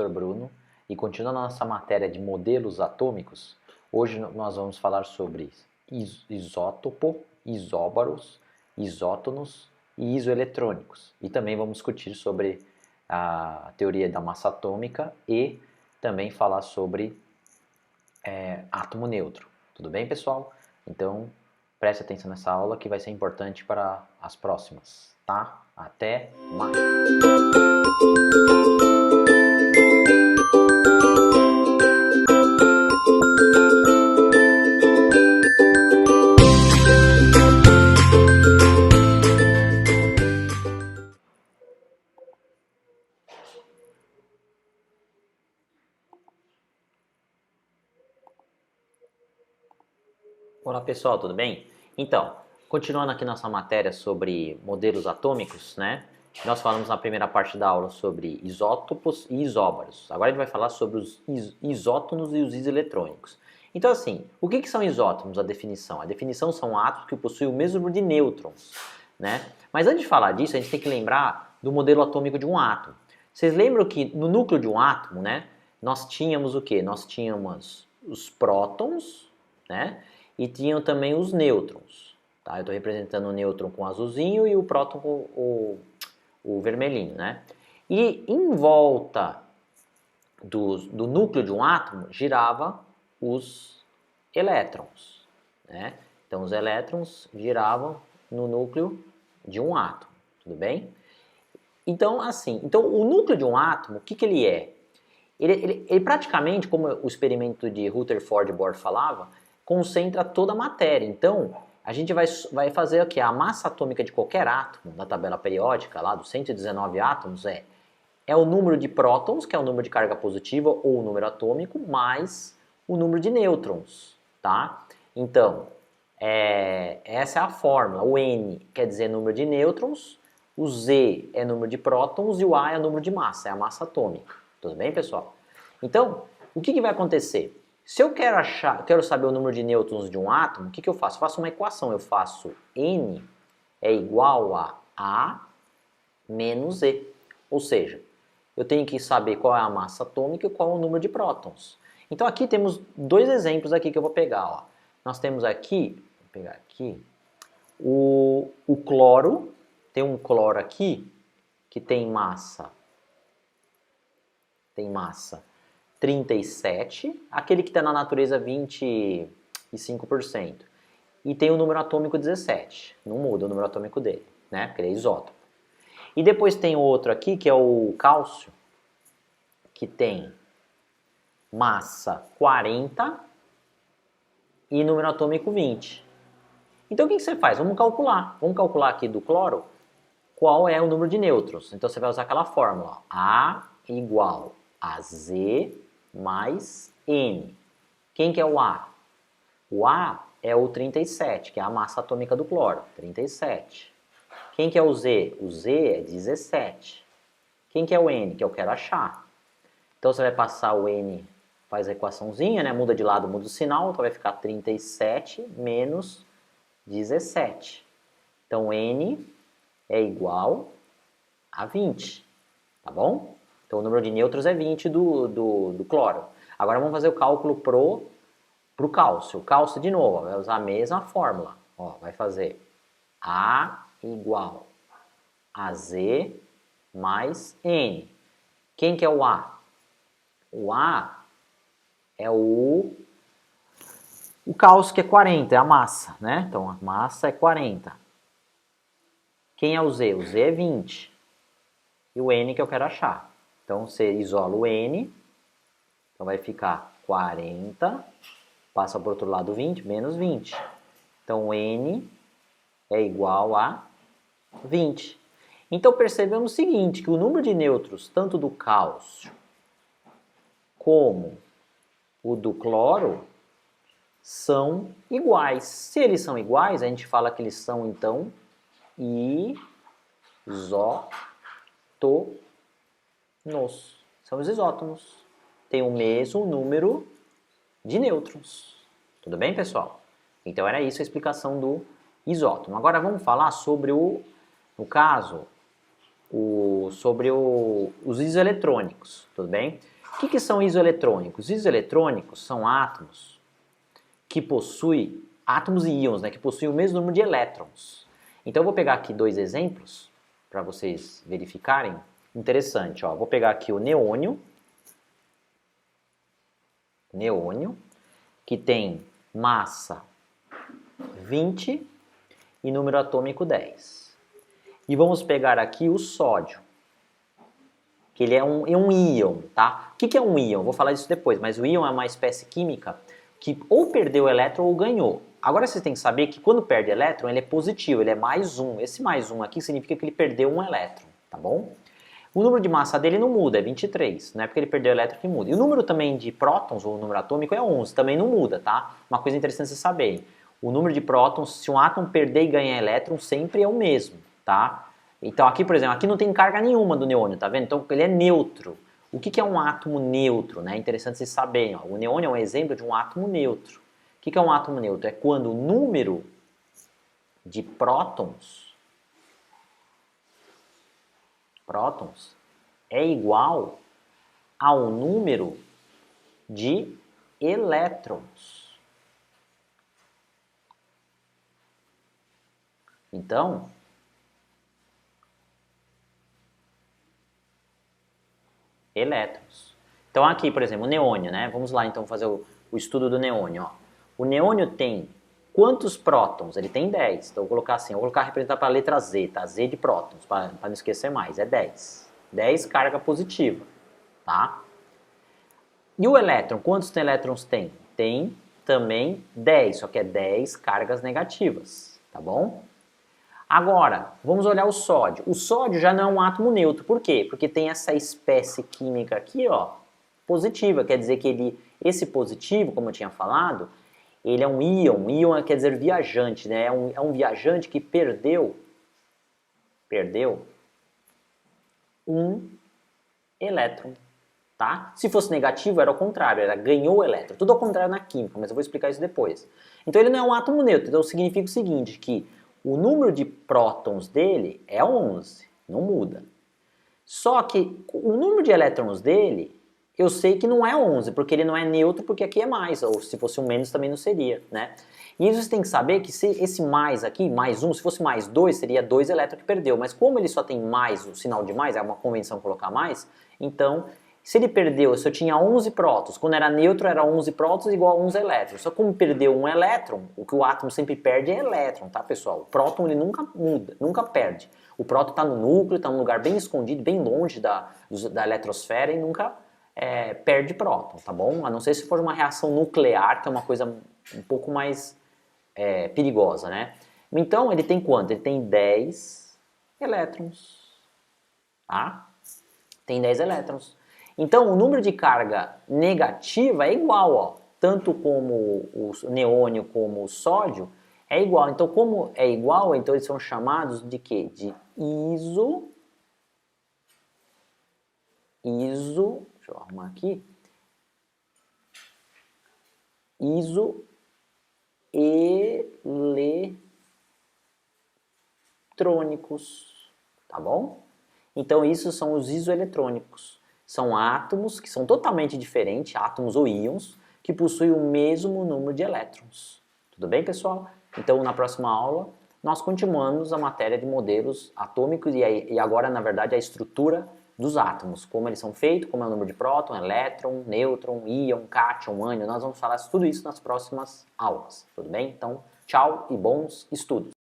professor Bruno e continuando a nossa matéria de modelos atômicos, hoje nós vamos falar sobre isótopo, isóbaros, isótonos e isoeletrônicos. E também vamos discutir sobre a teoria da massa atômica e também falar sobre átomo neutro. Tudo bem, pessoal? Então, preste atenção nessa aula que vai ser importante para as próximas, tá? Até mais! Olá pessoal, tudo bem? Então, continuando aqui nossa matéria sobre modelos atômicos, né? Nós falamos na primeira parte da aula sobre isótopos e isóbaros. Agora a gente vai falar sobre os isótonos e os isoeletrônicos. Então assim, o que são isótonos? A definição são átomos que possuem o mesmo número de nêutrons, né? Mas antes de falar disso, a gente tem que lembrar do modelo atômico de um átomo. Vocês lembram que no núcleo de um átomo, né? Nós tínhamos o quê? Nós tínhamos os prótons, né? E tinham também os nêutrons. Tá? Eu estou representando o nêutron com o azulzinho e o próton com o vermelhinho. Né? E em volta do núcleo de um átomo girava os elétrons. Né? Então os elétrons giravam no núcleo de um átomo. Tudo bem? Então, assim, o núcleo de um átomo, o que ele é? Ele praticamente, como o experimento de Rutherford Bohr falava, concentra toda a matéria. Então, a gente vai fazer aqui a massa atômica de qualquer átomo da tabela periódica, lá dos 119 átomos, é o número de prótons, que é o número de carga positiva, ou o número atômico, mais o número de nêutrons, tá? Então, essa é a fórmula. O N quer dizer número de nêutrons, o Z é número de prótons e o A é número de massa, é a massa atômica. Tudo bem, pessoal? Então, o que vai acontecer? Se eu quero saber o número de nêutrons de um átomo, o que eu faço? Eu faço uma equação. Eu faço N é igual a A menos E. Ou seja, eu tenho que saber qual é a massa atômica e qual é o número de prótons. Então aqui temos dois exemplos aqui que eu vou pegar. Ó. Nós temos aqui, vou pegar aqui, o cloro. Tem um cloro aqui que tem massa 37, aquele que está na natureza 25%. E tem o número atômico 17. Não muda o número atômico dele, né? Porque ele é isótopo. E depois tem outro aqui, que é o cálcio, que tem massa 40 e número atômico 20. Então o que você faz? Vamos calcular. Vamos calcular aqui do cloro qual é o número de nêutrons. Então você vai usar aquela fórmula, ó, A igual a Z mais N. Quem que é o A? O A é o 37, que é a massa atômica do cloro, 37. Quem que é o Z? O Z é 17. Quem que é o N? Que eu quero achar. Então você vai passar o N, faz a equaçãozinha, né? Muda de lado, muda o sinal, então vai ficar 37 menos 17. Então N é igual a 20, tá bom? Então o número de nêutrons é 20 do cloro. Agora vamos fazer o cálculo pro cálcio. O cálcio de novo, ó, vai usar a mesma fórmula. Ó, vai fazer A igual a Z mais N. Quem que é o A? O A é o cálcio, que é 40, é a massa, né? Então a massa é 40. Quem é o Z? O Z é 20. E o N que eu quero achar. Então você isola o N, então vai ficar 40, passa para o outro lado 20, menos 20. Então o N é igual a 20. Então percebemos o seguinte, que o número de nêutrons, tanto do cálcio como o do cloro, são iguais. Se eles são iguais, a gente fala que eles são, então, isótonos. São os isótomos. Tem o mesmo número de nêutrons. Tudo bem, pessoal? Então era isso a explicação do isótono. Agora vamos falar sobre no caso, o os isoeletrônicos, tudo bem? O que são isoeletrônicos? Isoeletrônicos são átomos que possuem, átomos e íons, né, que possuem o mesmo número de elétrons. Então eu vou pegar aqui dois exemplos para vocês verificarem. Interessante, ó. Vou pegar aqui o neônio, que tem massa 20 e número atômico 10. E vamos pegar aqui o sódio, que ele é um íon, tá? O que é um íon? Vou falar disso depois, mas o íon é uma espécie química que ou perdeu elétron ou ganhou. Agora vocês têm que saber que quando perde elétron, ele é positivo, ele é mais um. Esse mais um aqui significa que ele perdeu um elétron, tá bom? O número de massa dele não muda, é 23, não é porque ele perdeu elétron que muda. E o número também de prótons, ou o número atômico, é 11, também não muda, tá? Uma coisa interessante vocês saberem. O número de prótons, se um átomo perder e ganhar elétron, sempre é o mesmo, tá? Então aqui, por exemplo, aqui não tem carga nenhuma do neônio, tá vendo? Então ele é neutro. O que é um átomo neutro, né? É interessante vocês saberem, ó. O neônio é um exemplo de um átomo neutro. O que é um átomo neutro? É quando o número de prótons é igual ao número de elétrons. Então, elétrons. Então aqui, por exemplo, o neônio, né? Vamos lá então fazer o estudo do neônio. Ó. O neônio tem quantos prótons? Ele tem 10. Então eu vou colocar assim, eu vou colocar representar para a letra Z, tá? Z de prótons, para não esquecer mais, é 10. 10 carga positiva, tá? E o elétron, quantos elétrons tem? Tem também 10, só que é 10 cargas negativas, tá bom? Agora, vamos olhar o sódio. O sódio já não é um átomo neutro. Por quê? Porque tem essa espécie química aqui, ó, positiva. Quer dizer que esse positivo, como eu tinha falado, ele é um íon. Íon quer dizer viajante, né? É um viajante que perdeu um elétron, tá? Se fosse negativo, era o contrário, era ganhou o elétron. Tudo ao contrário na química, mas eu vou explicar isso depois. Então ele não é um átomo neutro. Então significa o seguinte, que o número de prótons dele é 11, não muda. Só que o número de elétrons dele, eu sei que não é 11, porque ele não é neutro, porque aqui é mais, ou se fosse um menos também não seria, né? E isso você tem que saber que se esse mais aqui, mais 1, se fosse mais 2, seria 2 elétrons que perdeu. Mas como ele só tem mais, o sinal de mais, é uma convenção colocar mais, então se ele perdeu, se eu tinha 11 prótons, quando era neutro era 11 prótons igual a 11 elétrons. Só como perdeu um elétron, o que o átomo sempre perde é elétron, tá pessoal? O próton ele nunca muda, nunca perde. O próton está no núcleo, está num lugar bem escondido, bem longe da eletrosfera e nunca perde próton, tá bom? A não ser se for uma reação nuclear, que é uma coisa um pouco mais perigosa, né? Então ele tem quanto? Ele tem 10 elétrons, tá? Tem 10 elétrons. Então, o número de carga negativa é igual, ó, tanto como o neônio como o sódio é igual. Então, como é igual, então eles são chamados de quê? De deixa eu arrumar aqui, isoeletrônicos, tá bom? Então, isso são os isoeletrônicos. São átomos que são totalmente diferentes, átomos ou íons, que possuem o mesmo número de elétrons. Tudo bem, pessoal? Então, na próxima aula, nós continuamos a matéria de modelos atômicos e agora, na verdade, a estrutura dos átomos. Como eles são feitos, como é o número de próton, elétron, nêutron, íon, cátion, ânion. Nós vamos falar tudo isso nas próximas aulas. Tudo bem? Então, tchau e bons estudos!